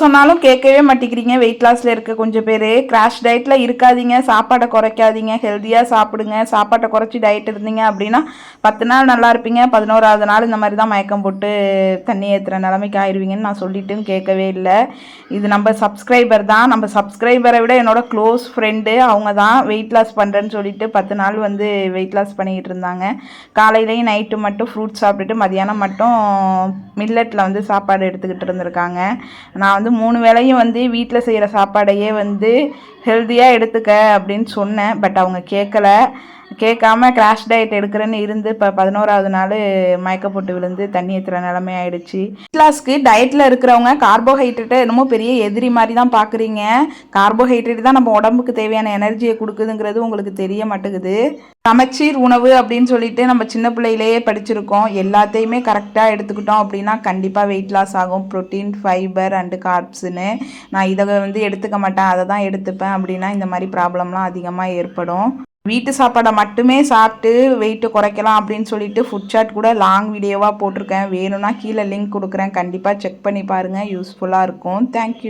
சொன்னாலும் கேட்கவே மாட்டேங்கிறீங்க. வெயிட் லாஸில் இருக்க கொஞ்சம் பேர் கிராஷ் டயட்டில் இருக்காதீங்க, சாப்பாடை குறைக்காதீங்க, ஹெல்த்தியாக சாப்பிடுங்க. சாப்பாட்டை குறைச்சி டயட் இருந்தீங்க அப்படின்னா 10 நாள் நல்லா இருப்பீங்க, 11வது நாள் இந்த மாதிரி தான் மயக்கம் போட்டு தண்ணி ஏற்றுற நிலைமைக்கு ஆயிடுவீங்கன்னு நான் சொல்லிட்டும் கேட்கவே இல்லை. இது நம்ம சப்ஸ்கிரைபர் தான். நம்ம சப்ஸ்கிரைபரை விட என்னோட க்ளோஸ் ஃப்ரெண்டு அவங்க தான் வெயிட் லாஸ் பண்ணுறேன்னு சொல்லிட்டு 10 நாள் வந்து வெயிட் லாஸ் பண்ணிக்கிட்டு இருந்தாங்க. காலையிலையும் நைட்டு மட்டும் ஃப்ரூட்ஸ் சாப்பிட்டுட்டு மதியானம் மட்டும் மில்லட்டில் வந்து சாப்பாடு எடுத்துக்கிட்டு இருந்திருக்காங்க. நான் வந்து 3 வேளையும் வந்து வீட்டில் செய்கிற சாப்பாடையே வந்து ஹெல்த்தியாக எடுத்துக்க அப்படின்னு சொன்னேன். பட் அவங்க கேட்காம கிராஷ் டயட் எடுக்கிறேன்னு இருந்து இப்போ 11வது நாள் மயக்க போட்டு விழுந்து தண்ணி ஏற்றுற நிலைமை ஆயிடுச்சு. வெயிட் லாஸ்க்கு டயட்டில் இருக்கிறவங்க கார்போஹைட்ரேட்டை என்னமோ பெரிய எதிரி மாதிரி தான் பார்க்குறீங்க. கார்போஹைட்ரேட் தான் நம்ம உடம்புக்கு தேவையான எனர்ஜியை கொடுக்குதுங்கிறது உங்களுக்கு தெரிய மாட்டேங்குது. சமச்சீர் உணவு அப்படின்னு சொல்லிட்டு நம்ம சின்ன பிள்ளையிலேயே படிச்சிருக்கோம். எல்லாத்தையுமே கரெக்டாக எடுத்துக்கிட்டோம் அப்படின்னா கண்டிப்பாக வெயிட் லாஸ் ஆகும். ப்ரோட்டீன், ஃபைபர் அண்டு கார்ப்ஸுன்னு. நான் இதை வந்து எடுத்துக்க மாட்டேன், அதை தான் எடுத்துப்பேன் அப்படின்னா இந்த மாதிரி ப்ராப்ளம்லாம் அதிகமாக ஏற்படும். வீட்டு சாப்பாடை மட்டுமே சாப்பிட்டு வெயிட்டு குறைக்கலாம் அப்படின்னு சொல்லிட்டு ஃபுட் சார்ட் கூட லாங் வீடியோவாக போட்டிருக்கேன். வேணும்னா கீழே லிங்க் கொடுக்குறேன், கண்டிப்பாக செக் பண்ணி பாருங்கள், யூஸ்ஃபுல்லாக இருக்கும். தேங்க்யூ.